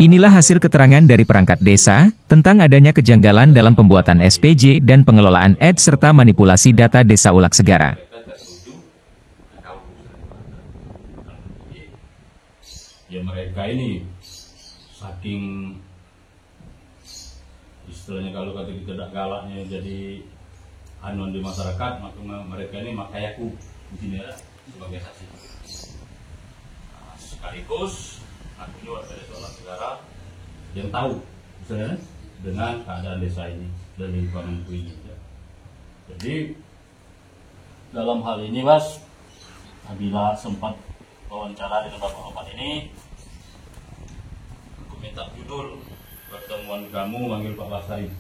Inilah hasil keterangan dari perangkat desa tentang adanya kejanggalan dalam pembuatan SPJ dan pengelolaan AD serta manipulasi data Desa Ulak Segara. Ya mereka ini saking istilahnya kalau kata kita tidak galaknya jadi anuan di masyarakat, maka mereka ini makayaku di sini ya sebagai saksi. Nah, sekaligus aku juga dari seorang saudara yang tahu misalnya dengan keadaan desa ini dan lingkunganku ini. Ya. Jadi dalam hal ini Mas, apabila sempat wawancara dengan Bapak ini, aku minta judul pertemuan kamu manggil Pak Lastari.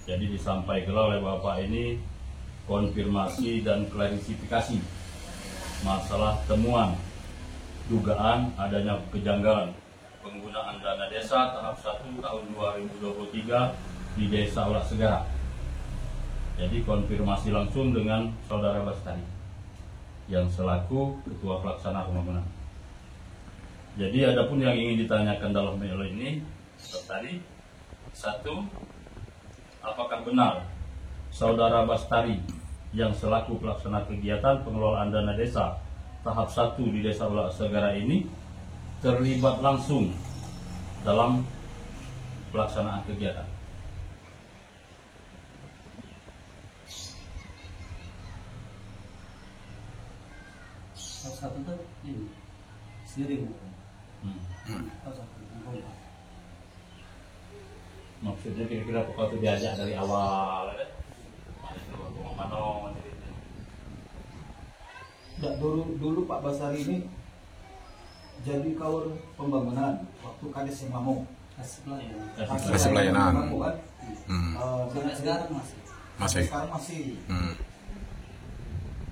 Jadi disampaikan oleh Bapak ini konfirmasi dan klarifikasi masalah temuan dugaan adanya kejanggalan penggunaan dana desa tahap 1 tahun 2023 di Desa Ulak Segara. Jadi konfirmasi langsung dengan Saudara Lastari yang selaku Ketua Pelaksana Pembangunan. Jadi adapun yang ingin ditanyakan dalam mail ini tadi, satu, apakah benar Saudara Bastari yang selaku pelaksana kegiatan pengelolaan dana desa tahap 1 di Desa Ulak Segara ini terlibat langsung dalam pelaksanaan kegiatan? Salah satu itu ini sendiri Maksudnya kira-kira pokok itu diajak dari awal ya? Tidak, dulu Pak Bastari ini jadi kawan pembangunan waktu Kades yang mau kasih pelayanan. sampai sekarang masih. Sekarang masih.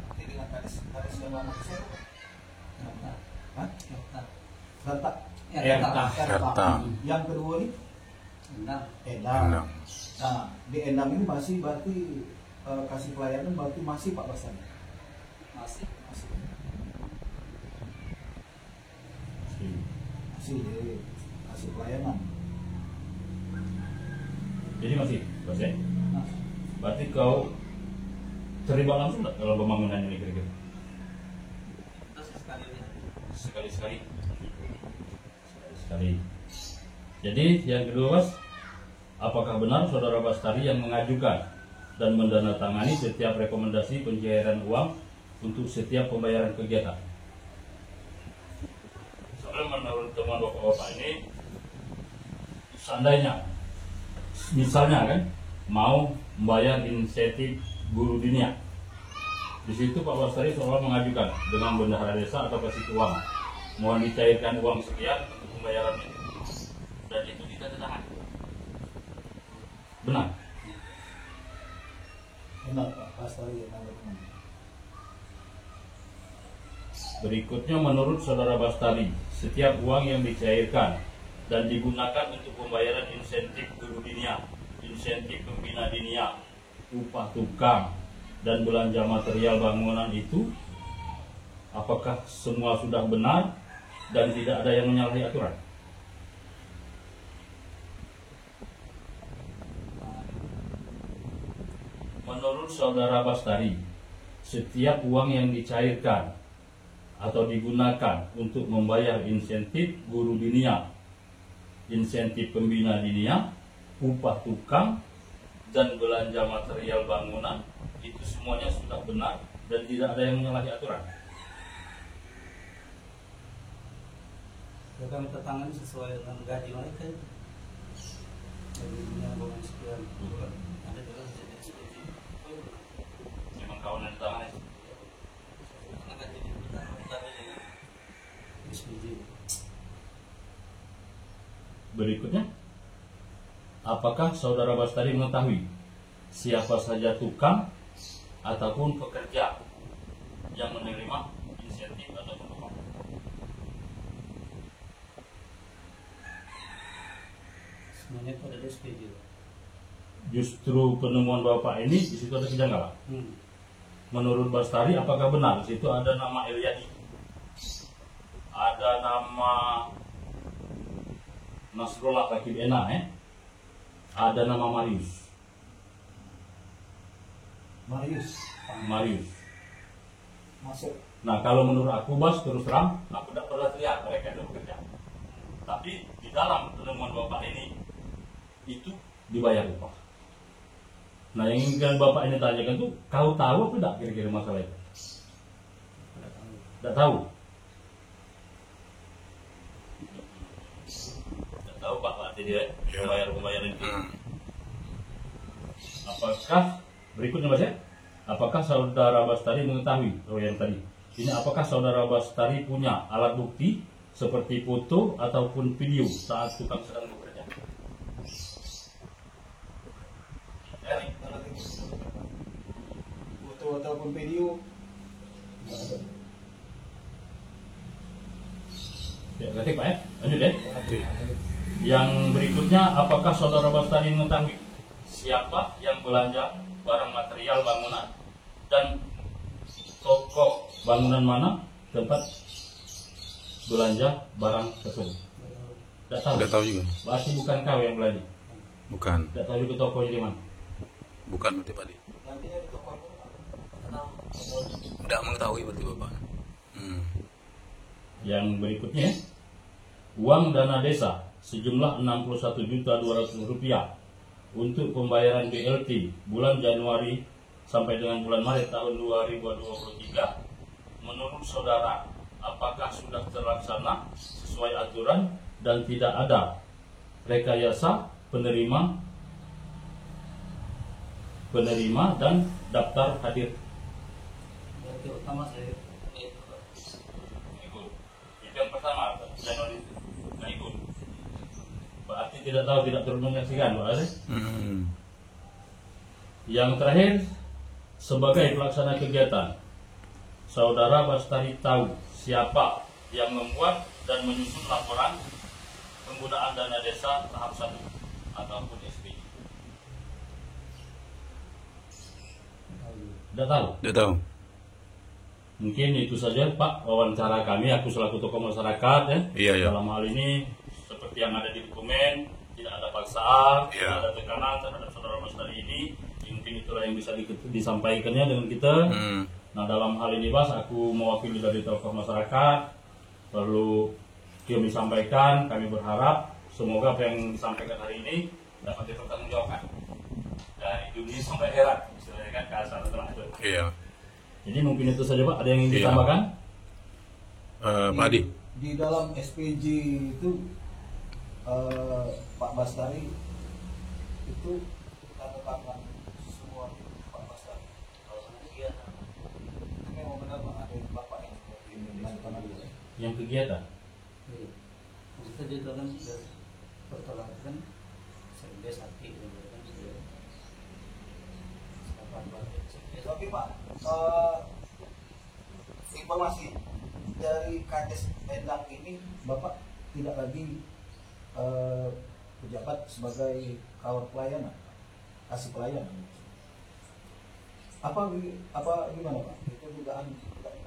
Nanti dengan Kades yang lama itu Herta. Yang kedua ini Endang. Endang. Nah, di Endang ini masih berarti kasih pelayanan berarti masih Pak Bastari. Masih. Masih kasih pelayanan. Jadi masih, berarti kau terlibat langsung nggak dalam pembangunan ini kira-kira? Sekali-sekali. Jadi yang kedua Mas, apakah benar Saudara Bastari yang mengajukan dan mendandatangani setiap rekomendasi pencairan uang untuk setiap pembayaran kegiatan? Soalnya menurut teman bapak-bapak ini, seandainya misalnya kan mau membayar insentif guru dinia, di situ Pak Bastari seolah mengajukan dengan bendahara desa atau kasih keuangan, mohon dicairkan uang sekian untuk pembayaran itu, dan itu ditandatangani. Benar? Benar Pak Bastari yang menandatangani. Berikutnya menurut Saudara Bastari, setiap uang yang dicairkan dan digunakan untuk pembayaran insentif guru dinia, insentif pembina dinia, upah tukang, dan belanja material bangunan itu, apakah semua sudah benar dan tidak ada yang menyalahi aturan? Menurut Saudara Bastari, setiap uang yang dicairkan atau digunakan untuk membayar insentif guru dinia, insentif pembina dinia, upah tukang, dan belanja material bangunan itu semuanya sudah benar dan tidak ada yang menyalahi aturan. Ya, kami tertangani sesuai dengan gaji mereka itu. Gajinya bukan sekian. Ada juga seperti Memang kawan yang ditangani. karena gaji kita dengan SPJ. Berikutnya, apakah Saudara Bastari mengetahui siapa saja tukang ataupun pekerja yang menerima insentif ataupun upah? Semuanya itu ada di SPJ. Justru penemuan Bapak ini di situ ada kejanggalan. Menurut Bastari, apakah benar di situ ada nama Eliadi, ada nama Nasrullah Rakib Ena, ada nama Marius. Marius. Masuk. Nah, kalau menurut aku Bas, terus terang, aku tidak pernah lihat mereka itu bekerja. Tapi di dalam penemuan Bapak ini, itu dibayar upah. Nah, yang ingin Bapak ini tanyakan tuh, kau tahu atau tidak kira-kira masalah itu? Tidak tahu. Tidak tahu Pak, berarti dia pembayaran itu. Apakah berikutnya Mas ya? Apakah saudara Bastari mengetahui yang tadi? Ini apakah saudara Bastari punya alat bukti seperti foto ataupun video saat tukang sedang bekerja? Foto ataupun video nggak ada. Ya, berarti Pak ya, lanjut ya. Yang berikutnya, apakah saudara Bastari mengetahui siapa yang belanja barang material bangunan dan toko bangunan mana tempat belanja barang tersebut? Tidak tahu. Tidak tahu juga. Berarti bukan kau yang belanja. Bukan. Tidak tahu juga tokonya di mana. Bukan berarti Pak. Nantinya di toko aku Tidak mengetahui berarti Bapak. Yang berikutnya, uang dana desa sejumlah Rp61.200.000 untuk pembayaran BLT bulan Januari sampai dengan bulan Maret tahun 2023. Menurut saudara, apakah sudah terlaksana sesuai aturan dan tidak ada rekayasa penerima dan daftar hadir? Berarti utama saya Ikut. Itu yang pertama, Januari nggak ikut. Berarti tidak tahu, tidak turut menyaksikan, Pak Ari. Yang terakhir, sebagai pelaksana kegiatan, saudara Bastari tahu siapa yang membuat dan menyusun laporan penggunaan dana desa tahap 1 ataupun SP? Tidak tahu. Tidak tahu. Mungkin itu saja Pak wawancara kami, aku selaku tokoh masyarakat ya. Iya, iya. Dalam hal ini seperti yang ada di dokumen, tidak ada paksaan, Iya. tidak ada tekanan terhadap saudara Bastari ini. Mungkin itulah yang bisa disampaikannya dengan kita. Nah, dalam hal ini Mas, aku mewakili dari tokoh masyarakat, perlu kami sampaikan, kami berharap semoga apa yang disampaikan hari ini dapat dipertanggungjawabkan dari dunia sampai akhirat, istilahnya kan kasar terakhir. Iya. Jadi mungkin itu saja Pak, ada yang ingin Iya. ditambahkan? Pak Adi. di dalam SPJ itu Pak Bastari itu tanda tangan semua Pak Bastari. Kalau iya, ini mau benar Pak, ada Bapak yang seperti ini tanda tangan dia. Yang kegiatan? kita di dalam sudah pertolongan saya sakit kan sudah Tapi Pak, informasi dari Kades Endang ini Bapak tidak lagi pejabat sebagai kawal pelayanan, kasih pelayanan. Apa gimana Pak? Itu dugaan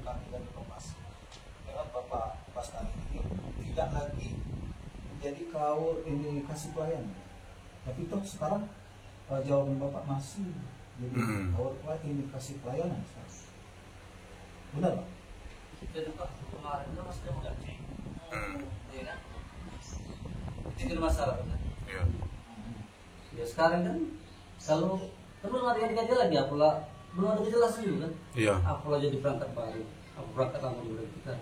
kami dari Kompas. Karena Bapak Bastari ini tidak lagi menjadi kawal ini kasih pelayanan. Tapi toh sekarang jawaban Bapak masih jadi kawal pelayanan, ini kasih pelayanan. Benar Pak? Itu Pak, kemarin itu Mas mau gaji. Iya kan? Itu kan masalah kan? Iya. Ya sekarang kan kalau belum ada gaji lagi apalah belum ada kejelasan juga kan? Iya. Apalah jadi perangkat baru, apa perangkat lama juga kita.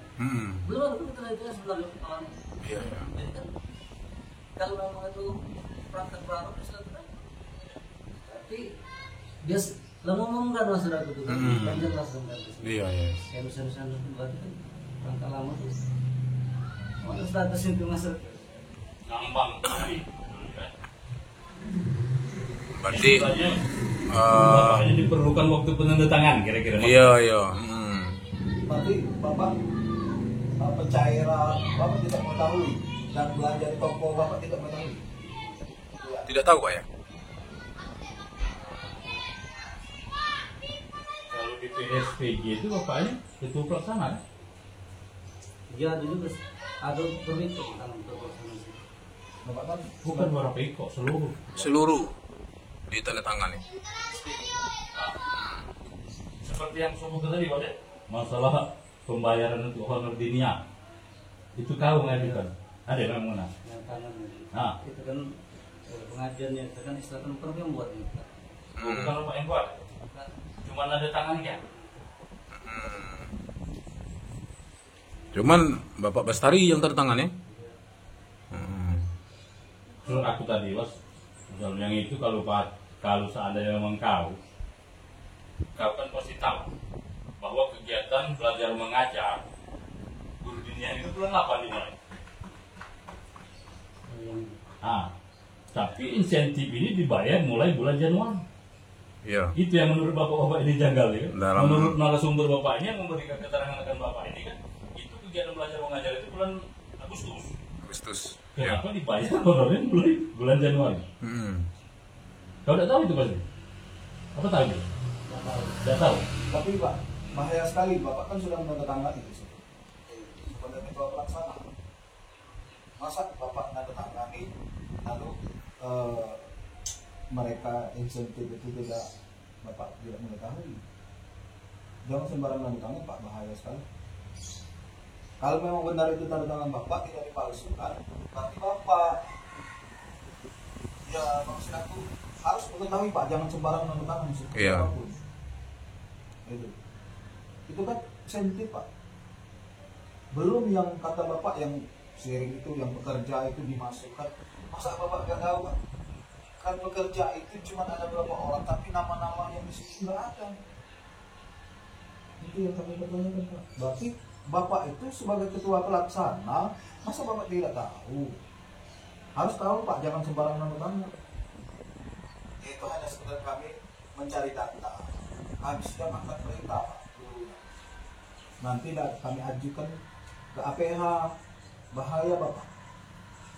Belum ada kejelasan sebenarnya pengalaman. Iya. Jadi kan kalau memang itu perangkat baru misalnya, tapi dia ngomong kan masyarakat itu kan, kan jelas kan. Iya, iya. Ya misalnya berarti kan perangkat lama tuh. Mana status itu masyarakat? Ngambang. Berarti Makanya diperlukan waktu penandatangan kira-kira. iya, iya. Berarti Bapak pencairan Bapak tidak mengetahui dan belanja di toko Bapak tidak mengetahui. Ya. Tidak tahu Pak ya? Kalau di PSPG itu bapaknya ketua pelaksana kan? Ya dulu ada permit dalam pelaksana. Bapak kan Bukan berapa kok seluruh. Seluruh ditandatangani. Seperti yang sebut tadi Pak Dek, masalah pembayaran untuk honor dinia itu kau ngajukan. Ada yang mana? yang kanan ini. Nah, Itu kan pengajiannya itu kan istilah kan perlu yang buat itu. bukan Bapak yang buat. Cuma ada tangannya. Cuman Bapak Bestari yang tertangan ya? Menurut aku tadi Bos, dalam yang itu kalau seandainya memang kau kan pasti tahu bahwa kegiatan belajar mengajar guru dinia itu bulan 8 dimulai. Tapi insentif ini dibayar mulai bulan Januari. Iya. Itu yang menurut bapak-bapak ini janggal ya. Dalam- Menurut narasumber bapak ini yang memberikan keterangan akan bapak ini kan, itu kegiatan belajar mengajar itu bulan Agustus. Agustus. Ya. Kenapa dibayar honornya mulai bulan Januari? Kau tidak tahu itu pasti? Apa tahu itu? Tidak tahu. tapi Pak, bahaya sekali. Bapak kan sudah menandatangani itu sebagai ketua pelaksana. Masa Bapak menandatangani lalu mereka insentif itu Bapak tidak mengetahui? Jangan sembarang menandatangani Pak, bahaya sekali. Kalau memang benar itu tanda tangan Bapak tidak dipalsukan, berarti Bapak ya maksud aku harus mengetahui Pak, jangan sembarang tanda tangan seperti Iya. apapun. Itu kan sensitif Pak. Belum yang kata Bapak yang sharing itu, yang bekerja itu dimasukkan. Masa Bapak nggak tahu Pak? Kan pekerja itu cuma ada berapa orang, tapi nama-nama yang di sini nggak ada. Itu yang kami pertanyakan Pak. Berarti Bapak itu sebagai ketua pelaksana, masa Bapak tidak tahu? Harus tahu Pak, jangan sembarang nama-nama. Itu hanya sekedar kami mencari data. Habis sudah angkat perintah Pak. Nanti kami ajukan ke APH. Bahaya Bapak.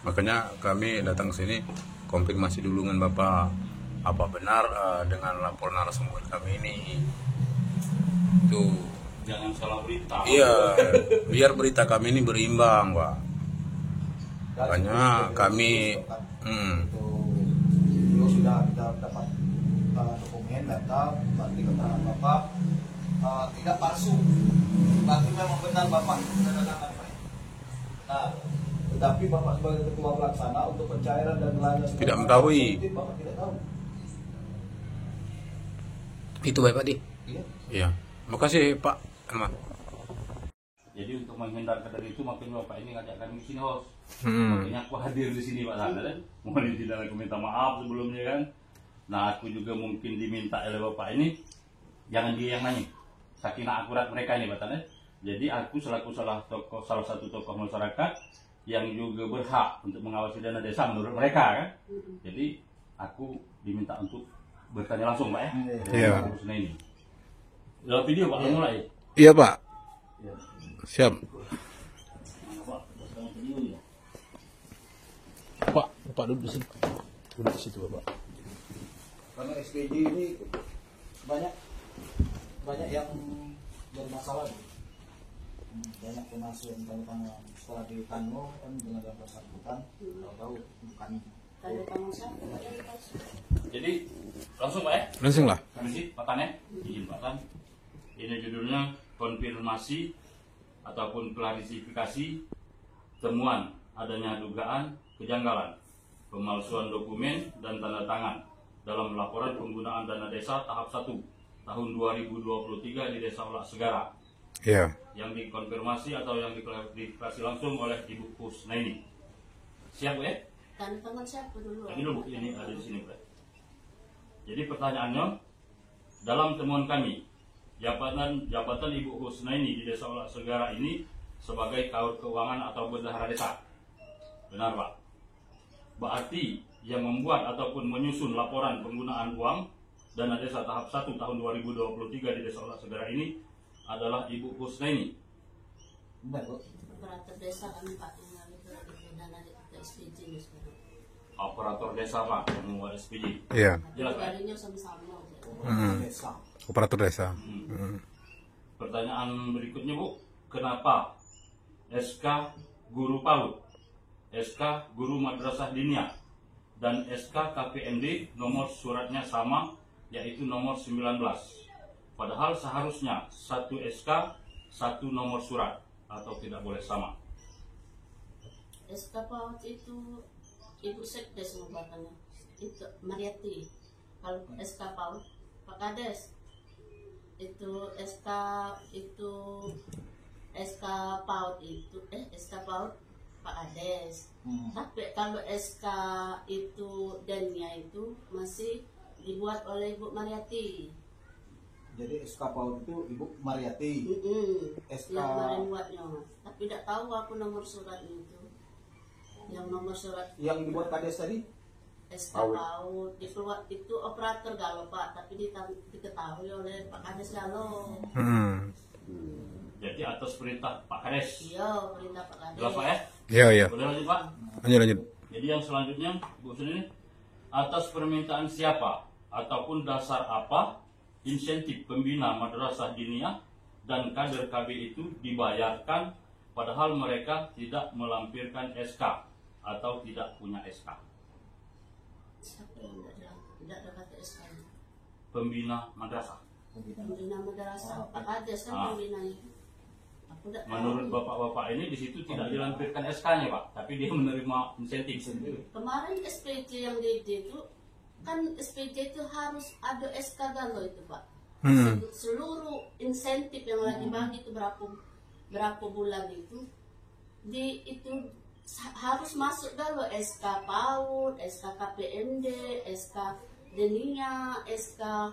Makanya kami datang ke sini konfirmasi dulu dengan Bapak apa benar dengan laporan narasumber kami ini. Tuh. Jangan salah berita. Iya, biar berita kami ini berimbang, Pak. Makanya kami Itu dulu sudah kita dapat dokumen data, berarti keterangan Bapak tidak palsu. Berarti memang benar Bapak menandatangani Pak. Nah, tetapi Bapak sebagai ketua pelaksana untuk pencairan dan belanja Tidak mengetahui. Bapak tidak tahu. itu baik Pak Di. Iya. Iya. Makasih Pak Elman. Jadi untuk menghindarkan dari itu makanya bapak ini ngajak kami ke sini host. Hmm. Makanya aku hadir di sini Pak Sanda kan. Mohon izin dan aku minta maaf sebelumnya kan. Nah aku juga mungkin diminta oleh bapak ini jangan dia yang nanya. Saking akurat mereka ini Pak Sanda. Jadi aku selaku salah satu tokoh masyarakat yang juga berhak untuk mengawasi dana desa menurut mereka kan. Jadi aku diminta untuk bertanya langsung Pak ya. Iya. Dari ini. Dalam video Pak mulai. Iya Pak. Siap. Pak duduk di sini. Duduk di situ Bapak. Karena SPJ ini banyak yang bermasalah. Banyak penasihat tentang setelah ditanggung kan dengan dalam bersangkutan tahu bukan. Jadi langsung Pak ya. Langsung lah. Permisi Pak Tan ya. Izin Pak Tan. Ini judulnya konfirmasi ataupun klarifikasi temuan adanya dugaan kejanggalan pemalsuan dokumen dan tanda tangan dalam laporan penggunaan dana desa tahap 1 tahun 2023 di Desa Ulak Segara Iya. yang dikonfirmasi atau yang diklarifikasi langsung oleh Ibu Husnaini. Siap Bu ya? Tanda tangan siapa dulu? Ini dulu ini ada di sini Bu. Jadi pertanyaannya dalam temuan kami jabatan Ibu Husnaini di Desa Ulak Segara ini sebagai kaur keuangan atau bendahara desa. Benar Pak? Berarti yang membuat ataupun menyusun laporan penggunaan uang dana desa tahap 1 tahun 2023 di Desa Ulak Segara ini adalah Ibu Husnaini. Benar Bu. Operator desa kan Pak yang itu dana ke SPJ ini sekarang. Operator desa Pak yang membuat SPJ. Iya. Jelas Pak? Jarinya sama-sama aja. Desa. Operator desa. Pertanyaan berikutnya Bu, kenapa SK Guru PAUD, SK Guru Madrasah Diniyah, dan SK KPMD nomor suratnya sama, yaitu nomor 19. Padahal seharusnya satu SK, satu nomor surat, atau tidak boleh sama. SK PAUD itu Ibu Sekdes membuatnya, itu Mariati. Kalau SK PAUD Pak Kades, itu SK PAUD itu SK PAUD Pak Kades. Tapi kalau SK itu Dania itu masih dibuat oleh Ibu Mariati. Jadi SK PAUD itu Ibu Mariati. SK Yang kemarin buatnya, tapi tidak tahu aku nomor suratnya itu. Yang nomor surat yang dibuat Kades tadi SK PAUD itu operator Galo Pak, tapi diketahui oleh Pak Kades Galo. Jadi atas perintah Pak Kades. Iya, perintah Pak Kades. Jelas Pak ya? Iya. Boleh lanjut Pak? Lanjut. Jadi yang selanjutnya, Bu ini, atas permintaan siapa ataupun dasar apa insentif pembina Madrasah Diniyah dan kader KB itu dibayarkan padahal mereka tidak melampirkan SK atau tidak punya SK. Siapa yang tidak ada kata SK? Pembina madrasah. Pembina madrasah Pak Kades kan pembinanya. Aku tidak tahu. Menurut bapak-bapak ini di situ tidak dilampirkan SK-nya Pak, tapi dia menerima insentif. Kemarin SPJ yang DD itu kan SPJ itu harus ada SK Galo itu Pak. Seluruh insentif yang lagi bagi itu berapa bulan itu harus masuk Galo, SK PAUD, SK KPMD, SK Diniyah, SK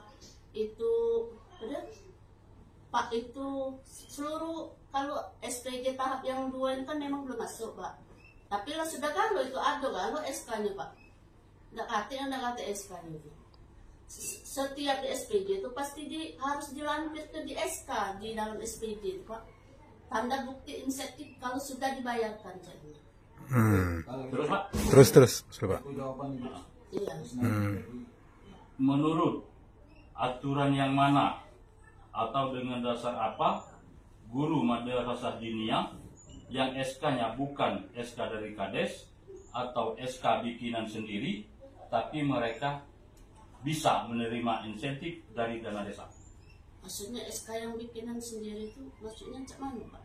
itu Pak itu seluruh. Kalau SPJ tahap yang 2 ini kan memang belum masuk Pak, tapi lah sudah Galo itu ada Galo SK-nya Pak. Nggak kata SK-nya itu. Setiap di SPJ itu pasti harus dilampirkan di SK di dalam SPJ itu Pak. Tanda bukti insentif kalau sudah dibayarkan jadi. Terus Pak? Terus Pak. Iya. Menurut aturan yang mana atau dengan dasar apa guru Madrasah Diniyah yang SK-nya bukan SK dari Kades atau SK bikinan sendiri, tapi mereka bisa menerima insentif dari dana desa? Maksudnya SK yang bikinan sendiri itu maksudnya macam mana Pak?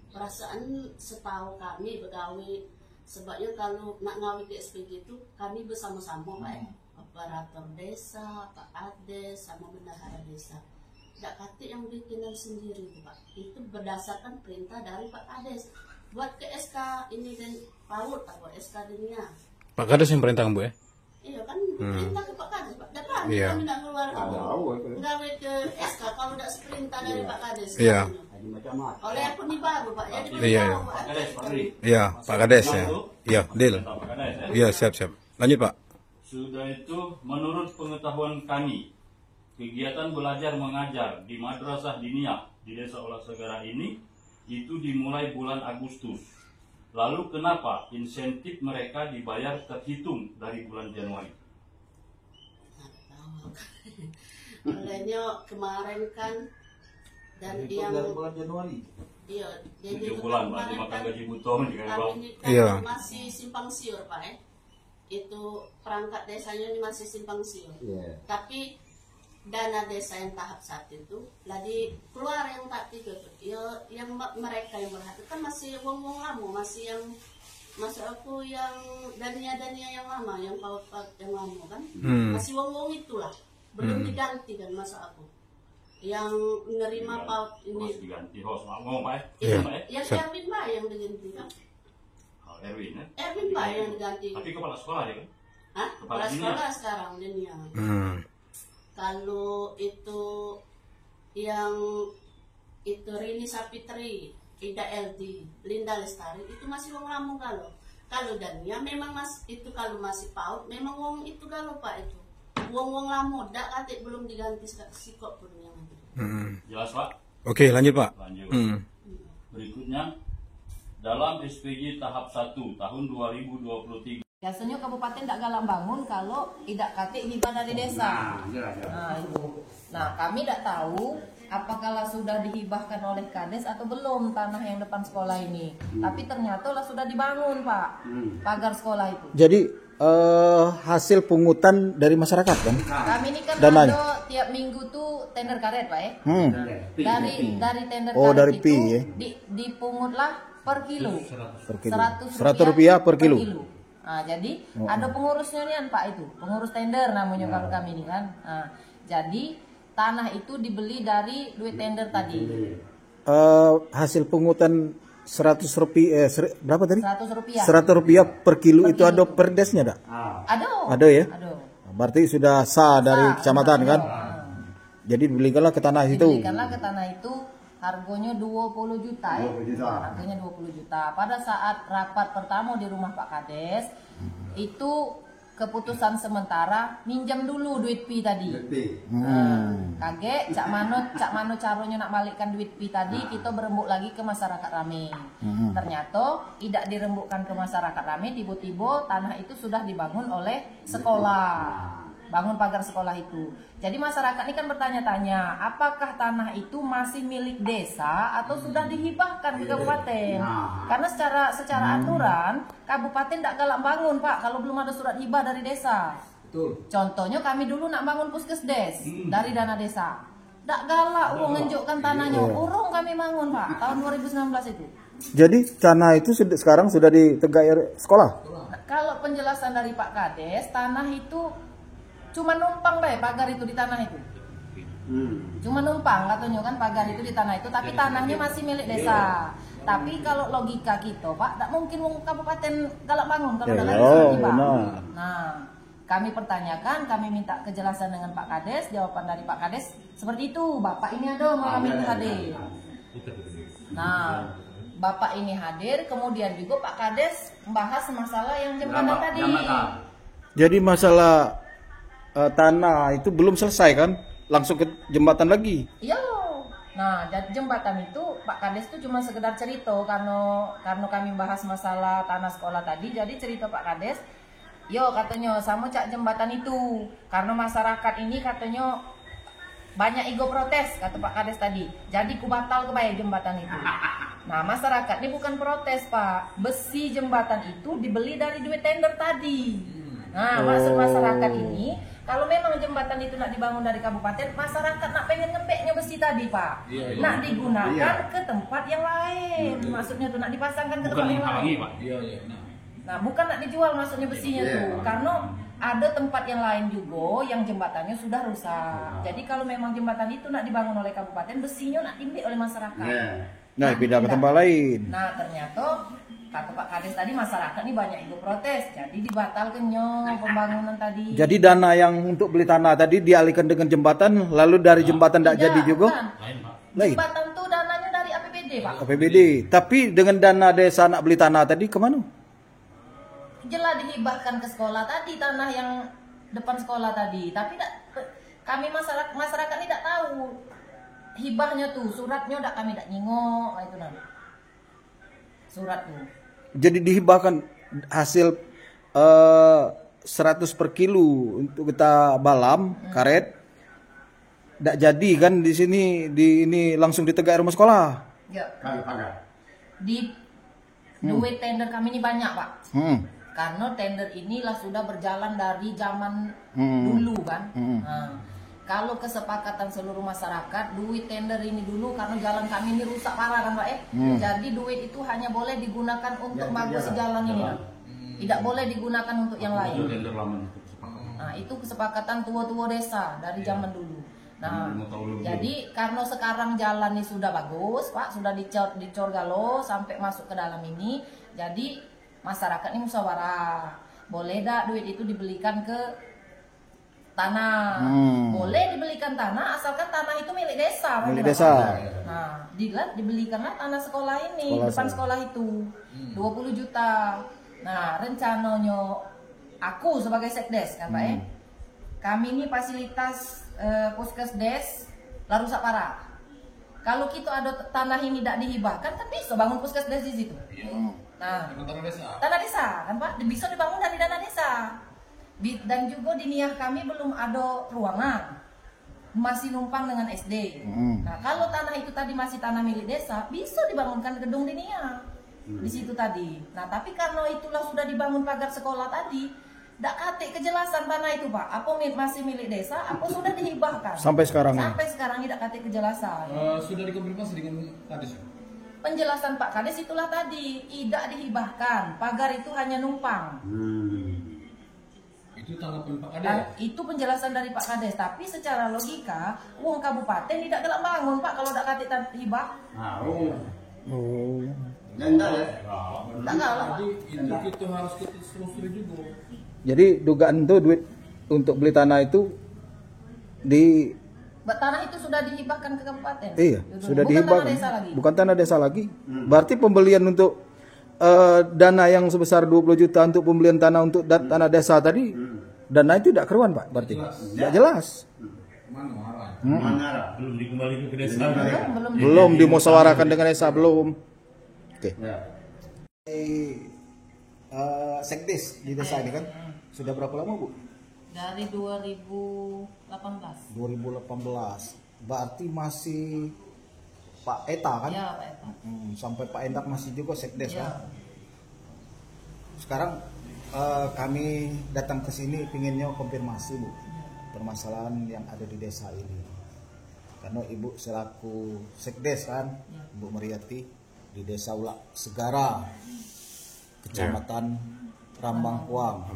Perasaan setahu kami pegawai, sebabnya kalau nak ngawi ke SPJ itu kami bersama-sama Pak operator desa, Pak Kades sama bendahara desa. Tidak kata yang bikinan sendiri itu Pak, itu berdasarkan perintah dari Pak Kades buat ke SK ini dan PAUD atau SK Diniyah. Pak Kades yang perintah Bu ya? Iya kan perintah ke Pak Kades Pak. Dapat kami nak keluar gawe ke SK kalau tidak seperintah dari Pak Kades. Iya. Oleh aku nih baru Pak, jadi Iya. Pak Kades, Pak Ri. Iya, Pak Kades ya. Iya, deal. Pak Kades, ya. Iya, siap. Lanjut Pak. Sudah itu, menurut pengetahuan kami, kegiatan belajar mengajar di Madrasah Diniyah di Desa Ulak Segara ini itu dimulai bulan Agustus. Lalu kenapa insentif mereka dibayar terhitung dari bulan Januari? Olehnya kemarin kan dan itu yang dari bulan Januari. iya, jadi 7 itu bulan Pak, kemarin dimakan kan gaji butuh jika Bang. kami ini kan Iya. masih simpang siur Pak itu perangkat desanya ini masih simpang siur. Tapi dana desa yang tahap 1 itu lagi keluar yang tahap 3 tuh ya, yang mereka yang berhak kan masih wong-wong lama, masih yang masuk aku yang dania yang lama, yang PAUD yang lama kan masih wong-wong itulah belum diganti kan masuk aku yang menerima PAUD ini Harus diganti, harus ngomong Pak ya? Iya. Pak ya? yang Erwin Pak yang diganti kan Erwin ya? Erwin Pak yang diganti. Tapi kepala sekolah ya kan? Hah? Kepala Kepala Diniyah. sekolah sekarang Denia. Kalau itu yang itu Rini Sapitri, Ida LD, Linda Lestari itu masih wong lama kalau Dania memang itu kalau masih PAUD memang wong itu Pak itu wong lama dak kate belum diganti sikok pun yang itu. Jelas Pak? Oke, lanjut Pak. Lanjut. Berikutnya, dalam SPJ tahap 1 tahun 2023. Biasanya kabupaten tidak galak bangun kalau tidak kate hibah dari desa. Nah, kami tidak tahu apakah sudah dihibahkan oleh Kades atau belum tanah yang depan sekolah ini. Tapi ternyata lah sudah dibangun, Pak, pagar sekolah itu. Jadi hasil pungutan dari masyarakat kan? Kami ini kan Dananya. ada tiap minggu tuh tender karet, Pak, ya. Dari tender Oh, karet dari itu pi, ya. dipungutlah per kilo. Per kilo. 100 Rupiah per kilo. Nah, jadi ada pengurusnya nih, Pak, itu. Pengurus tender namanya kalau kami ini kan. Nah, jadi tanah itu dibeli dari duit tender tadi. Hasil pungutan 100 rupiah, berapa tadi? 100 rupiah. 100 rupiah per kilo itu ada perdesnya tak? Ada ya? Ada. Berarti sudah sah dari kecamatan kan? Jadi dibelikanlah ke tanah itu. Dibelikanlah ke tanah itu, harganya 20 juta ya. Harganya 20 juta. Pada saat rapat pertama di rumah Pak Kades, itu keputusan sementara minjam dulu duit pi tadi. Kaget cak mano caranya nak balikkan duit pi tadi, kita berembuk lagi ke masyarakat rame. Ternyata tidak dirembukkan ke masyarakat rame, tiba-tiba tanah itu sudah dibangun oleh sekolah. Bangun pagar sekolah itu. Jadi masyarakat ini kan bertanya-tanya, apakah tanah itu masih milik desa atau sudah dihibahkan ke kabupaten? Karena secara aturan kabupaten tidak galak bangun, Pak, kalau belum ada surat hibah dari desa. Betul. Contohnya kami dulu nak bangun puskesdes dari dana desa. Tak galak ngenjukkan tanahnya. Urung kami bangun, Pak, tahun 2019 itu. Jadi tanah itu sekarang sudah ditegai sekolah? Kalau penjelasan dari Pak Kades, tanah itu cuma numpang deh pagar itu di tanah itu. Cuma numpang katanya kan pagar itu di tanah itu, tapi tanahnya masih milik desa. Tapi kalau logika kita, Pak, tak mungkin kabupaten galak bangun kalau ada lagi surat hibah. Nah, kami pertanyakan, kami minta kejelasan dengan Pak Kades, jawaban dari Pak Kades seperti itu. Bapak ini ada malam itu hadir. Nah, Bapak ini hadir, kemudian juga Pak Kades membahas masalah yang jembatan tadi. Jadi masalah tanah itu belum selesai kan? Langsung ke jembatan lagi. Iya. Nah, jembatan itu Pak Kades itu cuma sekedar cerita karena kami bahas masalah tanah sekolah tadi. Jadi cerita Pak Kades, yo katanya sama cak jembatan itu. Karena masyarakat ini katanya banyak ego protes, kata Pak Kades tadi. Jadi ku batal kebayar jembatan itu. Nah, masyarakat ini bukan protes, Pak. Besi jembatan itu dibeli dari duit tender tadi. Nah, maksud masyarakat ini, kalau memang jembatan itu nak dibangun dari kabupaten, masyarakat nak pengen ngepeknya besi tadi, Pak. Nak digunakan ke tempat yang lain. Maksudnya tuh nak dipasangkan ke tempat yang lain. Nah, bukan nak dijual maksudnya besinya tuh. Karena ada tempat yang lain juga yang jembatannya sudah rusak. Jadi kalau memang jembatan itu nak dibangun oleh kabupaten, besinya nak diambil oleh masyarakat. Nah, pindah ke tempat lain. Nah, ternyata kata Pak Kades tadi masyarakat ini banyak itu protes, jadi dibatalkannya pembangunan tadi. Jadi dana yang untuk beli tanah tadi dialihkan dengan jembatan, lalu dari jembatan tidak jadi juga? Lain. Jembatan tuh dananya dari APBD, Pak. APBD. Tapi dengan dana desa nak beli tanah tadi kemana? Jelas dihibahkan ke sekolah tadi, tanah yang depan sekolah tadi. Tapi kami masyarakat ini tidak tahu hibahnya tuh, suratnya kami tidak nyingok, itu nanti. Suratnya. Jadi dihibahkan hasil 100 per kilo untuk kita balam karet. Tidak jadi kan di sini ini langsung ditegai rumah sekolah. Ya. Di duit tender kami ini banyak, Pak. Karena tender inilah sudah berjalan dari zaman dulu kan. Nah, kalau kesepakatan seluruh masyarakat, duit tender ini dulu karena jalan kami ini rusak parah kan, Pak, Jadi duit itu hanya boleh digunakan untuk bagus jalan ini, Pak. Tidak boleh digunakan untuk yang lain. Nah, itu kesepakatan tua-tua desa dari zaman dulu. Nah, jadi karena sekarang jalan ini sudah bagus, Pak, sudah dicor galo sampai masuk ke dalam ini, jadi masyarakat ini musyawarah. Boleh dak duit itu dibelikan ke tanah? Boleh dibelikan tanah asalkan tanah itu milik desa. Milik desa. Nah, dibelikanlah tanah sekolah ini, depan sekolah itu. 20 juta. Nah, rencananya aku sebagai sekdes kan, Pak, kami ini fasilitas puskesdes lah rusak parah. Kalau kita ada tanah ini tidak dihibahkan kan bisa bangun puskesdes di situ. Nah, tanah desa kan, Pak, bisa dibangun dari dana desa. Dan juga di niah kami belum ada ruangan. masih numpang dengan SD. Nah, kalau tanah itu tadi masih tanah milik desa, bisa dibangunkan gedung dinia di situ tadi. Nah, tapi karena itulah sudah dibangun pagar sekolah tadi, tidak kate kejelasan tanah itu Pak, apa masih milik desa, apa sudah dihibahkan. Sampai sekarang ya? Sampai sekarang tidak kate kejelasan. Sudah dikonfirmasi dengan Kades? Penjelasan Pak Kades itulah tadi, tidak dihibahkan, pagar itu hanya numpang. Itu tanggapan Pak Kades? Dan itu penjelasan dari Pak Kades, tapi secara logika, uang kabupaten tidak gelap bangun Pak kalau tidak kate hibah. Oh. Tidak galak Pak. Jadi itu harus kita selusuri juga. Jadi dugaan tuh duit untuk beli tanah itu di Tanah itu sudah dihibahkan ke kabupaten. iya, Gitu. sudah Bukan dihibahkan. tanah desa lagi. Bukan tanah desa lagi. Berarti pembelian untuk dana yang sebesar 20 juta untuk pembelian tanah untuk tanah desa tadi, dana itu tidak keruan Pak, berarti. Tidak jelas. Mana belum dikembalikan ke desa. Belum dimusyawarahkan dengan desa belum. Oke. Sekdes di desa ini kan sudah berapa lama Bu? Dari 2018. 2018. Berarti masih Pak Eta kan? Ya, Pak Eta. Sampai Pak Endak masih juga sekdes Ya. kan? Sekarang kami datang ke sini pinginnya konfirmasi Bu permasalahan yang ada di desa ini. Karena Ibu selaku sekdes kan, Ibu Mariati di Desa Ulak Segara, Kecamatan Rambangkuang,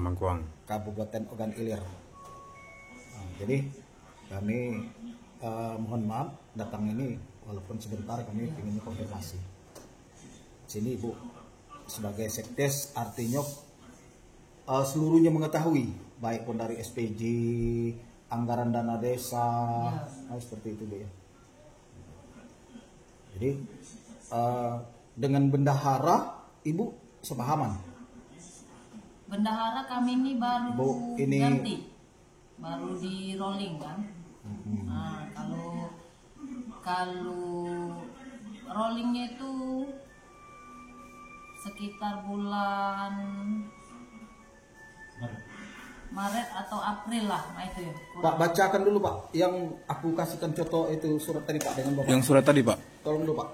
Kabupaten Ogan Ilir. Nah, jadi kami mohon maaf datang ini walaupun sebentar, kami ingin konfirmasi. Sini Ibu sebagai sekdes artinya seluruhnya mengetahui, baik pun dari SPJ, anggaran dana desa, seperti itu Bu ya. Jadi dengan bendahara Ibu sepahaman. Bendahara kami ini baru Bu, ini ganti, baru di rolling kan. Nah, kalau rollingnya itu sekitar bulan Maret atau April lah, nah itu ya. Pak bacakan dulu Pak, yang aku kasihkan contoh itu surat tadi Pak dengan Bapak. Yang surat tadi Pak. Tolong dulu Pak,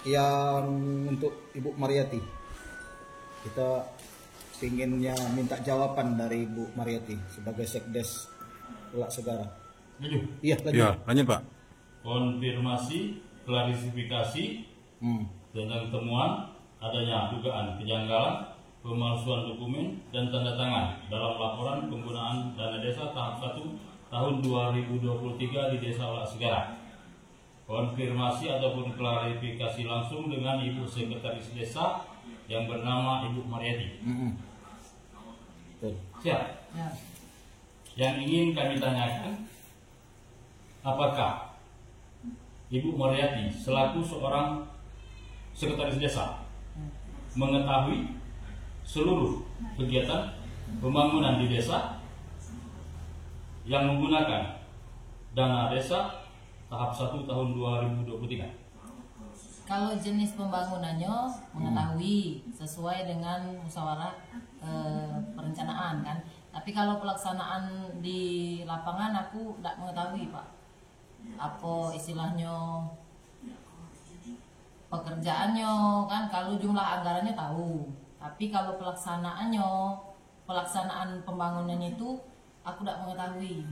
yang untuk Ibu Mariati. Kita inginnya minta jawaban dari Ibu Mariati sebagai sekdes Ulak Segara. Lanjut. Iya lanjut. Iya, lanjut Pak. Konfirmasi, klarifikasi tentang temuan adanya dugaan kejanggalan, pemalsuan dokumen dan tanda tangan dalam laporan penggunaan dana desa tahap 1 tahun 2023 di Desa Ulak Segara. Konfirmasi ataupun klarifikasi langsung dengan Ibu Sekretaris Desa yang bernama Ibu Mariati. Siap. Ya. Yang ingin kami tanyakan, apakah Ibu Mariati selaku seorang sekretaris desa mengetahui seluruh kegiatan pembangunan di desa yang menggunakan dana desa tahap 1 tahun 2023? Kalau jenis pembangunannya mengetahui sesuai dengan musyawarah perencanaan kan. Tapi kalau pelaksanaan di lapangan aku tidak mengetahui Pak. Apa istilahnya pekerjaannya kan, kalau jumlah anggarannya tahu. Tapi kalau pelaksanaan pembangunannya itu aku tidak mengetahui.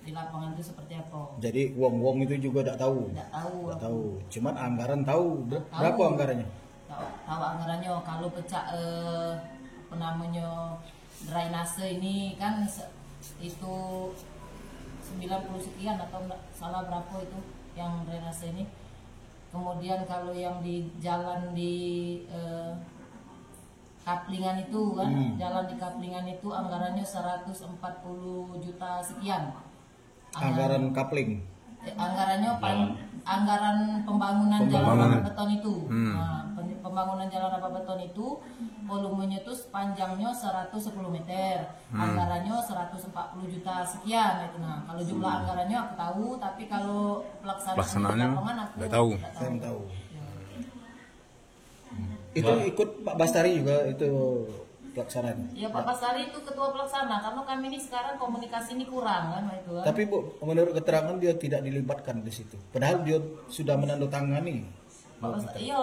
Di lapangan itu seperti apa. Jadi uang itu juga tidak tahu. Tidak tahu. Tidak tahu. Cuman anggaran tahu. Berapa anggarannya? Tahu anggarannya. Kalau pecah apa namanya drainase ini kan itu 90 sekian atau salah berapa itu yang drainase ini. Kemudian kalau yang di jalan di Kaplingan itu kan, jalan di Kaplingan itu anggarannya 140 juta sekian. Anggaran kapling. Anggarannya anggaran pembangunan jalan apa beton itu. Nah, pembangunan jalan apa beton itu volumenya itu sepanjangnya 110 meter. Anggarannya 140 juta sekian itu. Nah, kalau jumlah anggarannya aku tahu, tapi kalau pelaksanaannya aku nggak tahu. Saya tahu. Itu ikut Pak Bastari juga itu pelaksana itu? Ya Pak Bastari itu ketua pelaksana, karena kami ini sekarang komunikasi ini kurang kan Pak, itu kan. Tapi Bu, menurut keterangan dia tidak dilibatkan di situ. Padahal dia sudah menandatangani. Pak Bastari, iya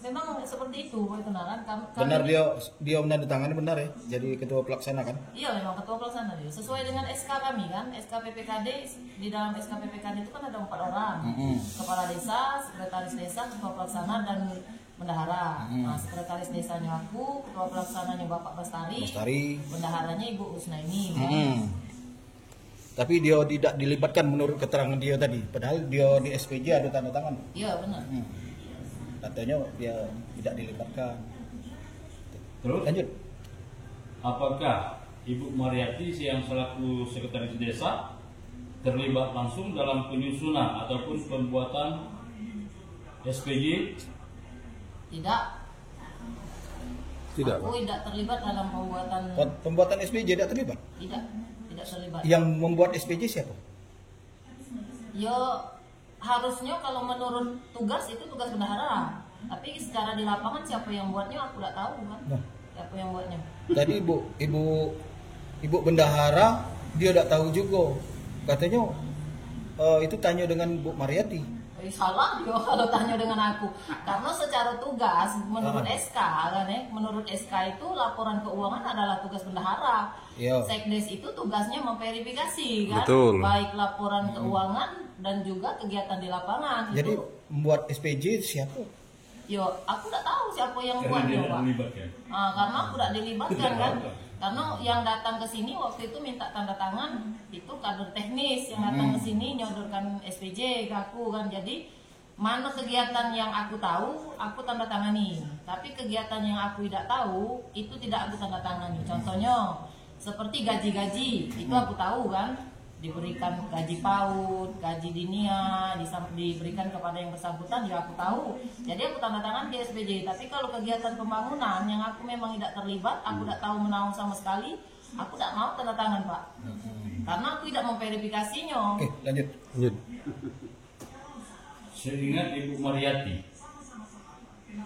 memang seperti itu Pak, itu nah kan. Kami Benar ini- dia menandatangani benar ya? Jadi ketua pelaksana kan? Iya memang ketua pelaksana dia. Sesuai dengan SK kami kan, SK PPKD, di dalam SK PPKD itu kan ada 4 orang. Kepala desa, sekretaris desa, ketua pelaksana dan bendahara. Nah, sekretaris desanya aku, ketua pelaksananya Bapak Bastari, bendaharanya Ibu Usnaini. Tapi dia tidak dilibatkan menurut keterangan dia tadi. Padahal dia di SPJ ada tanda tangan. Iya benar. Katanya dia tidak dilibatkan. Terus Lanjut. apakah Ibu Mariati yang selaku sekretaris desa terlibat langsung dalam penyusunan ataupun pembuatan SPJ? Tidak. Tidak. Aku tidak terlibat dalam pembuatan. Pembuatan SPJ tidak terlibat. Tidak terlibat. Yang membuat SPJ siapa? Ya harusnya kalau menurut tugas itu tugas bendahara. Tapi secara di lapangan siapa yang buatnya aku tidak tahu kan. Nah. Siapa yang buatnya? Tadi ibu bendahara dia tidak tahu juga. Katanya itu tanya dengan Bu Mariati. Salah yo kalau tanya dengan aku. Karena secara tugas menurut SK kan ya, menurut SK itu laporan keuangan adalah tugas bendahara. Iya. Sekdes itu tugasnya memverifikasi kan, Betul. baik laporan keuangan dan juga kegiatan di lapangan. Jadi Itu membuat SPJ siapa? yo aku tidak tahu siapa yang Karena dia buatnya tidak Pak. melibatkan. Karena aku tidak dilibatkan kan. Tidak. Karena yang datang ke sini waktu itu minta tanda tangan itu kader teknis yang datang ke sini nyodorkan SPJ ke aku kan. Jadi mana kegiatan yang aku tahu aku tanda tangani. Tapi kegiatan yang aku tidak tahu itu tidak aku tanda tangani. Contohnya seperti gaji-gaji itu aku tahu kan, diberikan gaji PAUD, gaji dinia, diberikan kepada yang bersangkutan ya aku tahu. Jadi aku tanda tangan di SPJ. Tapi kalau kegiatan pembangunan yang aku memang tidak terlibat, aku tidak tahu menaung sama sekali, aku tidak mau tanda tangan Pak. Karena aku tidak memverifikasinya. Oke, lanjut. Seingat Ibu Mariati, ya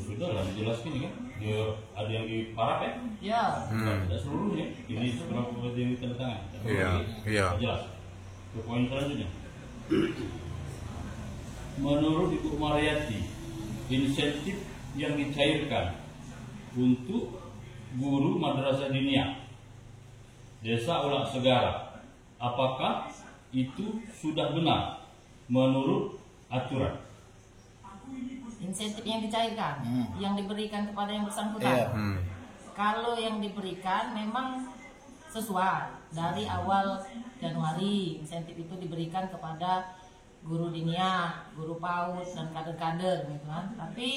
sudah lah dijelaskan ini kan, dia ada yang di paraf ya, Ya, tidak seluruhnya. Ini seberapa berarti yang ditandatangan. Iya. Jelas. Ke poin selanjutnya. Menurut Ibu Mariati, insentif yang dicairkan untuk guru madrasah diniyah Desa Ulak Segara, apakah itu sudah benar menurut aturan? insentif yang dicairkan, yang diberikan kepada yang bersangkutan. Iya. Kalau yang diberikan memang sesuai dari awal Januari, insentif itu diberikan kepada guru dinia, guru PAUD dan kader-kader gitu kan. Tapi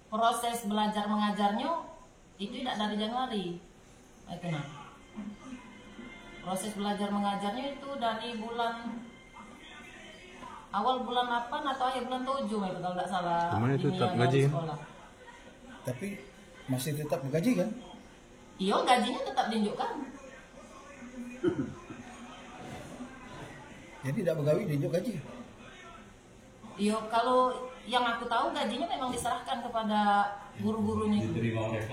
proses belajar mengajarnya itu tidak dari Januari. Itu nah. Proses belajar mengajarnya itu dari awal bulan 8 atau akhir bulan 7 itu kalau tidak salah. Cuman itu dinia tetap dari gaji kan? sekolah. Tapi masih tetap bergaji kan? Iya, gajinya tetap diunjukkan. Jadi tidak begawi diunjuk gaji. Iya, kalau yang aku tahu gajinya memang diserahkan kepada guru-gurunya.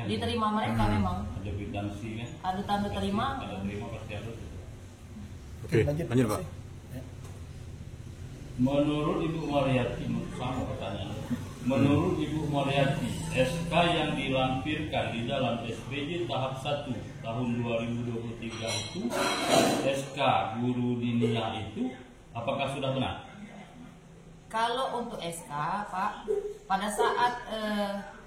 Diterima mereka memang. Ada kwitansi kan? Ada tanda terima. Ada terima pasti ada. Oke, lanjut Pak. Menurut Ibu Mariati, sama pertanyaan. Menurut Ibu Mariati, SK yang dilampirkan di dalam SPJ tahap 1 tahun 2023 itu, SK guru dinia itu, apakah sudah benar? Kalau untuk SK, Pak, pada saat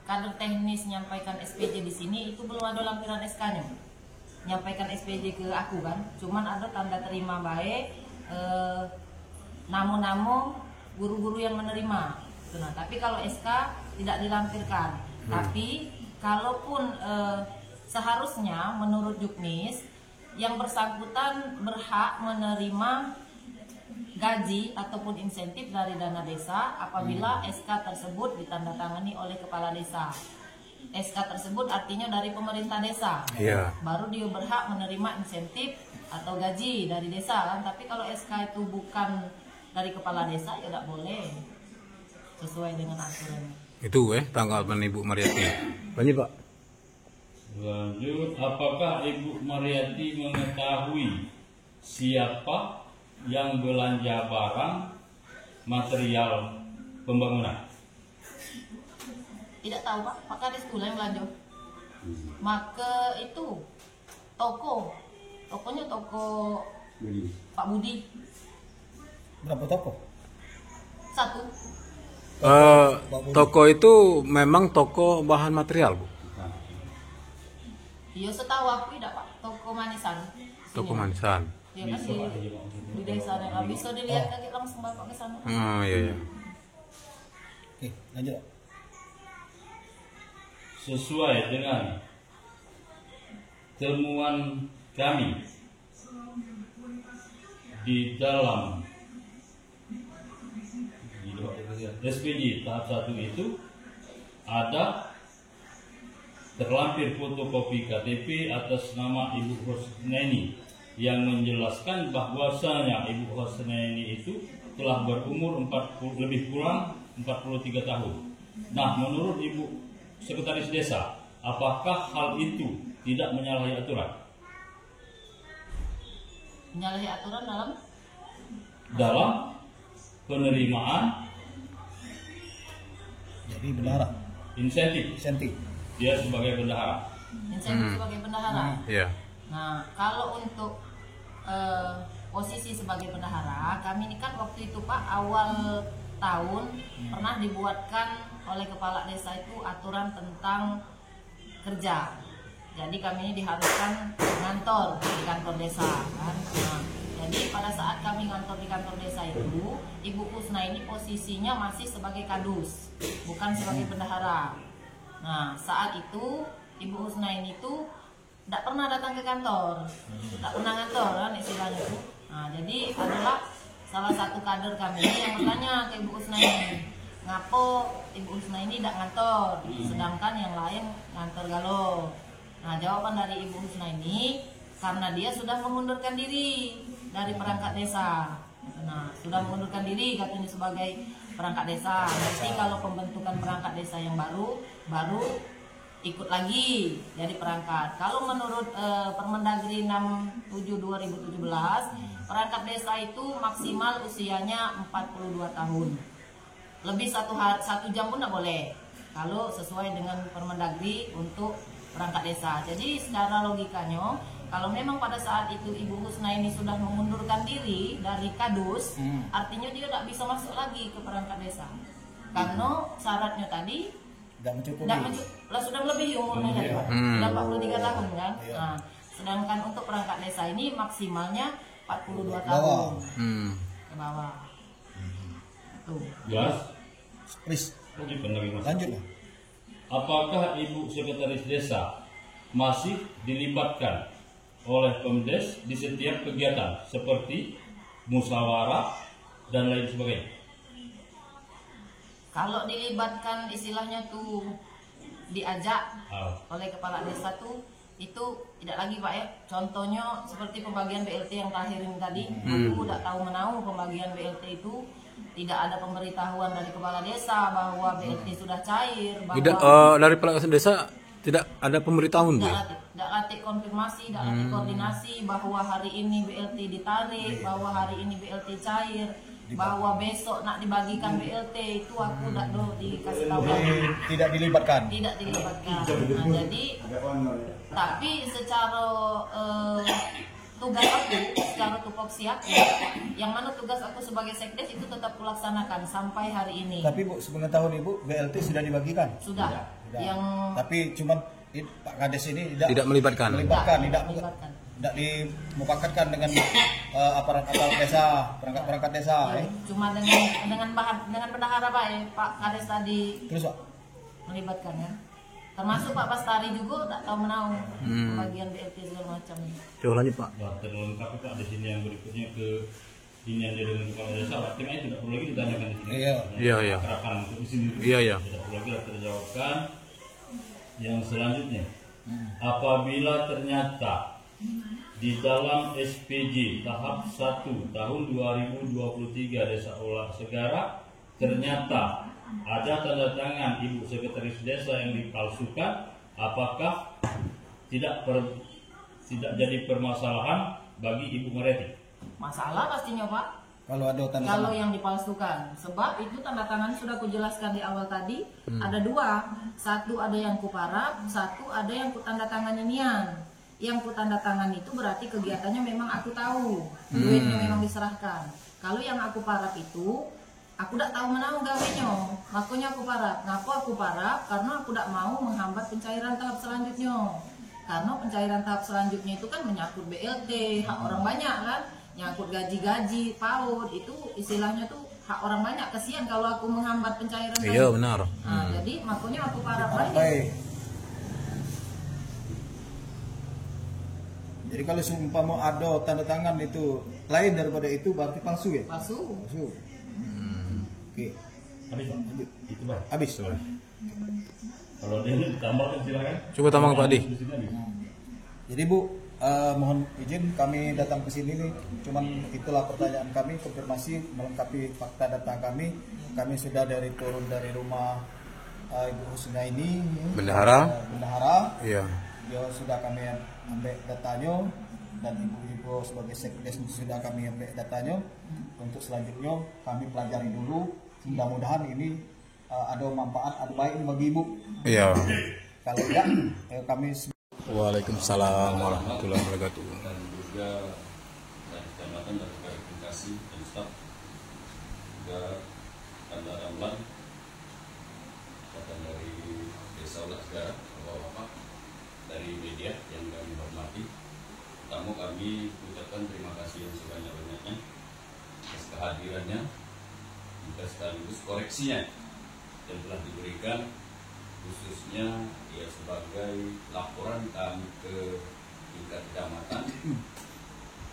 kader teknis menyampaikan SPJ di sini itu belum ada lampiran SK-nya. Menyampaikan SPJ ke aku kan, cuman ada tanda terima baik, namun guru-guru yang menerima. Nah, tapi kalau SK tidak dilampirkan. Tapi kalaupun seharusnya menurut Juknis yang bersangkutan berhak menerima gaji ataupun insentif dari dana desa apabila SK tersebut ditandatangani oleh kepala desa. SK tersebut artinya dari pemerintah desa. Iya. Baru dia berhak menerima insentif atau gaji dari desa kan. Tapi kalau SK itu bukan dari kepala desa ya tidak boleh sesuai dengan aturan. Itu tanggapan Ibu Mariati. Lanjut Pak. Lanjut, apakah Ibu Mariati mengetahui siapa yang belanja barang material pembangunan? Tidak tahu Pak, Pak Kades pula yang belanja. Maka itu tokonya toko Pak Budi. Berapa toko? Satu. Toko itu memang toko bahan material, Bu? Iya setahu aku tidak Pak, toko manisan. Toko manisan. Dia kan di desa yang bisa dilihat kaki langsung Bapak ke sana. Oh iya. Oke, lanjut. Sesuai dengan temuan kami di dalam SPJ tahap 1 itu ada terlampir fotokopi KTP atas nama Ibu Hosnaini yang menjelaskan bahwasanya Ibu Hosnaini itu telah berumur lebih kurang 43 tahun. Nah, menurut Ibu Sekretaris Desa, apakah hal itu tidak menyalahi aturan? Menyalahi aturan Dalam penerimaan Jadi bendahara. insentif dia sebagai bendahara. insentif sebagai bendahara. Iya. Nah, kalau untuk posisi sebagai bendahara, kami ini kan waktu itu Pak awal tahun pernah dibuatkan oleh kepala desa itu aturan tentang kerja. Jadi kami ini diharuskan ngantor di kantor desa kan. Nah, jadi pada saat kami ngantor di kantor desa itu, Ibu Husna ini posisinya masih sebagai kadus, bukan sebagai bendahara. Nah, saat itu Ibu Husna ini tuh tidak pernah datang ke kantor, tidak pernah ngantor kan istilahnya itu. Nah, jadi adalah salah satu kader kami yang bertanya ke Ibu Husna ini, ngapo Ibu Husna ini tidak ngantor, sedangkan yang lain ngantor galau. Nah, jawaban dari Ibu Husna ini, karena dia sudah mengundurkan diri dari perangkat desa. Nah, sudah mengundurkan diri katanya sebagai perangkat desa. Nanti kalau pembentukan perangkat desa yang baru ikut lagi jadi perangkat. Kalau menurut Permendagri 67 2017, perangkat desa itu maksimal usianya 42 tahun. Lebih satu jam pun tidak boleh. Kalau sesuai dengan Permendagri untuk perangkat desa. Jadi secara logikanya, kalau memang pada saat itu Ibu Husna ini sudah mengundurkan diri dari kadus, artinya dia tidak bisa masuk lagi ke perangkat desa. Karena syaratnya tadi sudah melebihi umurnya tadi, sudah 43 tahun kan. Nah, sedangkan untuk perangkat desa ini maksimalnya 42 tahun ke bawah. Tuh. Jelas? Please. Lanjut. Apakah Ibu Sekretaris Desa masih dilibatkan oleh Pemdes di setiap kegiatan seperti musyawarah dan lain sebagainya? Kalau dilibatkan istilahnya tuh diajak oleh kepala desa tuh itu tidak lagi Pak ya. Contohnya seperti pembagian BLT yang terakhir ini tadi, aku tidak tahu menahu pembagian BLT itu tidak ada pemberitahuan dari kepala desa bahwa BLT sudah cair. Bahwa dari kepala desa tidak ada pemberitahuan Bu? Tidak latih konfirmasi, tidak latih koordinasi bahwa hari ini BLT ditarik, bahwa hari ini BLT cair, bahwa besok nak dibagikan BLT itu aku tidak dikasih tahu. Tidak dilibatkan. Tidak dilibatkan. Nah, jadi tapi secara tugas aku, secara tupoksi aku, yang mana tugas aku sebagai sekdes itu tetap kulaksanakan sampai hari ini. Tapi Bu, sepengetahuan Ibu, BLT sudah dibagikan? Sudah. Yang tapi cuman Pak Kades ini tidak melibatkan. Tidak dimufakatkan dengan aparat-aparat desa, perangkat desa. Cuma dengan bendahara Pak Pak Kades tadi. Terus Pak melibatkan ya. Termasuk Pak Pastari juga tak tahu menahu bagian BLT segala macam. Coba lanjut Pak. Terlengkap Pak di sini yang berikutnya ke ini yang dengan kepala desa. Timnya tidak perlu lagi ditanyakan di sini. Iya. Kerahkan untuk di sini. Iya. Tidak perlu lagi terjawabkan. Yang selanjutnya, apabila ternyata di dalam SPJ tahap 1 tahun 2023 Desa Ulak Segara ternyata ada tanda tangan Ibu Sekretaris Desa yang dipalsukan, apakah tidak jadi permasalahan bagi Ibu Mareti? Masalah pastinya Pak. Kalau ada tanda Kalau tangan. yang dipalsukan, sebab itu tanda tangan sudah kujelaskan di awal tadi, ada dua, satu ada yang kuparap, satu ada yang kutanda tangan inian. Yang kutanda tangan itu berarti kegiatannya memang aku tahu, duitnya memang diserahkan. Kalau yang aku parap itu, aku tidak tahu mana gawenya, makanya aku parap. Kenapa aku parap? Karena aku tidak mau menghambat pencairan tahap selanjutnya. Karena pencairan tahap selanjutnya itu kan menyangkut BLT, hak orang banyak kan. Nyangkut gaji-gaji, PAUD, itu istilahnya tuh hak orang banyak. Kasihan kalau aku menghambat pencairan. Iya benar. Nah, jadi makanya aku parap lagi. Baik. Jadi kalau seumpama ada tanda tangan itu lain daripada itu berarti palsu ya? Palsu. Palsu. Oke. Habis Pak? Itu Pak. Habis. Kalau dia ditambahkan silakan. Coba tambah Pak Adi. Jadi Bu, mohon izin kami datang ke sini nih. Cuman itulah pertanyaan kami, konfirmasi melengkapi fakta data kami. Kami sudah turun dari rumah Ibu Husna ini. Bendahara. Bendahara. Iya. Dia sudah kami ambil datanya dan ibu-ibu sebagai sekdes sudah kami ambil datanya. Untuk selanjutnya kami pelajari dulu. Mudah-mudahan ini ada manfaat, ada baik bagi ibu. Iya. Kalau tidak, kami. Waalaikumsalam warahmatullahi wabarakatuh. Dan juga dari kecamatan dan verifikasi dan staf juga Anda Ramlan datang dari Desa Ulak Segara, Bapak-bapak dari media yang kami hormati. Pertama kami ucapkan terima kasih yang sebanyak-banyaknya atas kehadirannya, juga sekaligus koreksinya yang telah diberikan, khususnya ya sebagai laporan kami ke tingkat kecamatan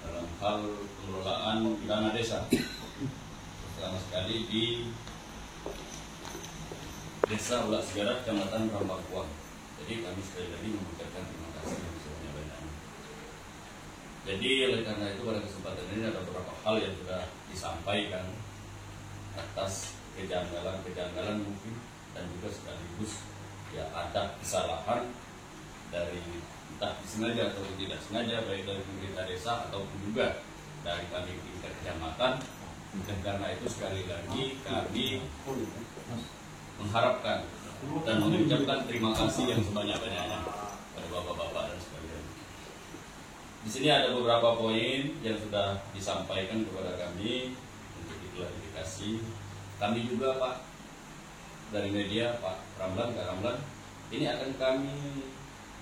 dalam hal pengelolaan dana desa, pertama sekali di Desa Ulak Segara, Kecamatan Rambakuang. Jadi kami sekali lagi mengucapkan terima kasih yang sebanyak-banyaknya. Jadi oleh karena itu pada kesempatan ini ada beberapa hal yang sudah disampaikan atas kejanggalan mungkin dan juga sekaligus ya ada kesalahan dari entah disengaja atau tidak sengaja, baik dari pemerintah desa ataupun juga dari kami tingkat kecamatan. Dan karena itu sekali lagi kami mengharapkan dan mengucapkan terima kasih yang sebanyak-banyaknya pada bapak-bapak dan sekalian. Di sini ada beberapa poin yang sudah disampaikan kepada kami untuk diklarifikasi. Kami juga Pak dari media, Pak Ramlan, Kak Ramlan, ini akan kami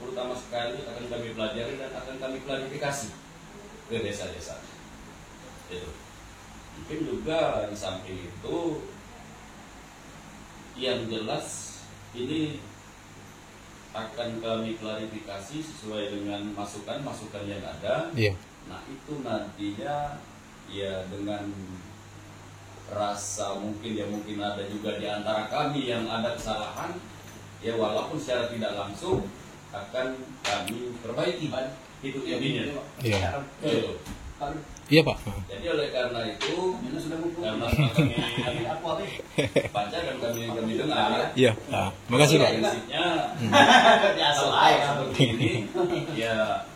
terutama sekali akan kami pelajari dan akan kami klarifikasi ke desa-desa. Itu. Mungkin juga di samping itu yang jelas ini akan kami klarifikasi sesuai dengan masukan-masukan yang ada. Iya. Nah itu nantinya ya dengan rasa mungkin ada juga di antara kami yang ada kesalahan, ya walaupun secara tidak langsung akan kami perbaiki. Itu intinya. Iya. Itu. Iya Pak. Jadi oleh karena itu, karena kami baca dan kami dengar, Iya. Nah, makasih Pak. prinsipnya seperti ini, ya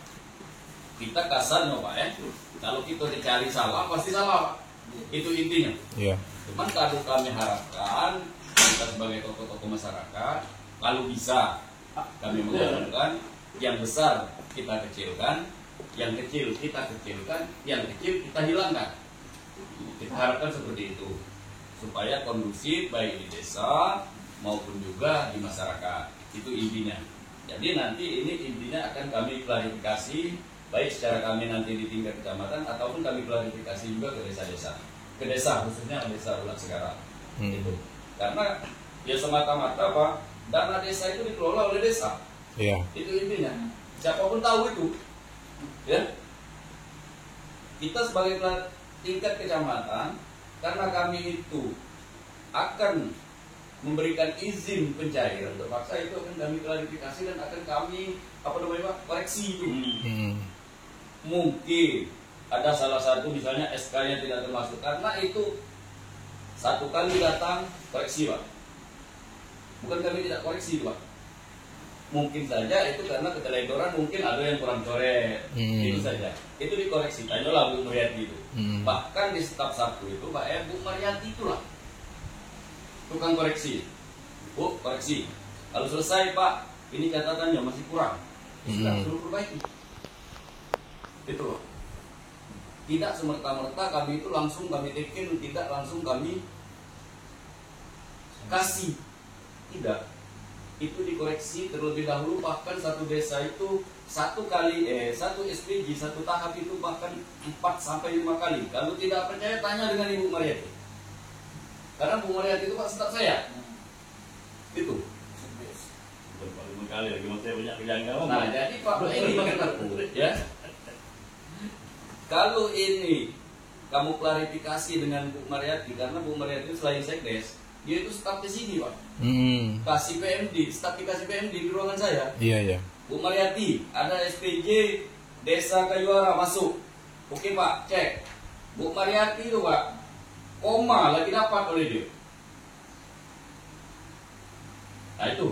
kita kasar Pak ya. Kalau kita dicari salah pasti salah Pak. Itu intinya. Iya. Cuman kalau kami harapkan kita sebagai tokoh-tokoh masyarakat, kalau bisa kami mengharapkan yang besar kita kecilkan, yang kecil kita kecilkan, yang kecil kita hilangkan. Kita harapkan seperti itu supaya kondusif baik di desa maupun juga di masyarakat. Itu intinya. Jadi nanti ini intinya akan kami klarifikasi baik secara kami nanti di tingkat kecamatan ataupun kami klarifikasi juga ke desa-desa, ke desa khususnya Desa Ulak Segara. Itu. Karena ya semata-mata Pak, dana desa itu dikelola oleh desa. Iya. Itu intinya. Siapapun tahu itu. Ya. Kita sebagai tingkat kecamatan, karena kami itu akan memberikan izin pencairan terpaksa, itu akan kami klarifikasi dan akan kami koreksi itu. Mungkin ada salah satu misalnya SK-nya tidak termasuk, karena itu satu kali datang koreksi Pak. Bukan kami tidak koreksi, Pak. Mungkin saja itu karena keteledoran, mungkin ada yang kurang coret, itu saja. Itu dikoreksi, tanyalah Bu Mariati itu. Bahkan di staf 1 itu Pak Bu Mariati itulah tukang koreksi. Bu, koreksi. Kalau selesai Pak, ini catatannya masih kurang, sudah suruh perbaiki. Itu loh. Tidak semerta-merta kami itu langsung kami tekin, tidak langsung kami kasih. Tidak. Itu dikoreksi terlebih dahulu, bahkan satu desa itu satu SPJ, satu tahap itu bahkan 4-5 kali. Kalau tidak percaya tanya dengan Ibu Mariati. Karena Bu Mariati itu Pak staf saya. Itu. Paling kali lagi saya banyak kejanggalan. Nah, jadi Pak ini maksud aku, ya. Kalau ini kamu klarifikasi dengan Bu Mariati, karena Bu Mariati selain sekdes, dia itu staf di sini, Pak. Kasih PMD, staf dikasih PMD di ruangan saya. Iya. Bu Mariati, ada SPJ Desa Kayuara masuk. Oke Pak, cek. Bu Mariati itu Pak, koma lagi dapat oleh dia. Nah itu,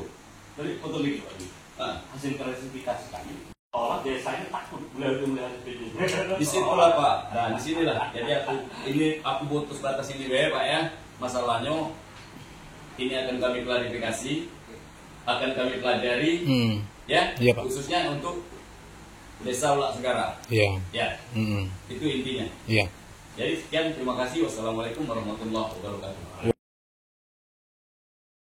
Dari foto lagi Pak. Hasil klarifikasi kami. Orang desanya takut melihat SPJ. disitulah Pak. Nah disinilah. Jadi aku putus batas ini Pak ya. Masalahnya ini akan kami klarifikasi, akan kami pelajari, ya, Iya, Pak. khususnya untuk Desa Ulak Segara. Iya. Ya, itu intinya. Iya. Jadi sekian, terima kasih. Wassalamualaikum warahmatullahi wabarakatuh.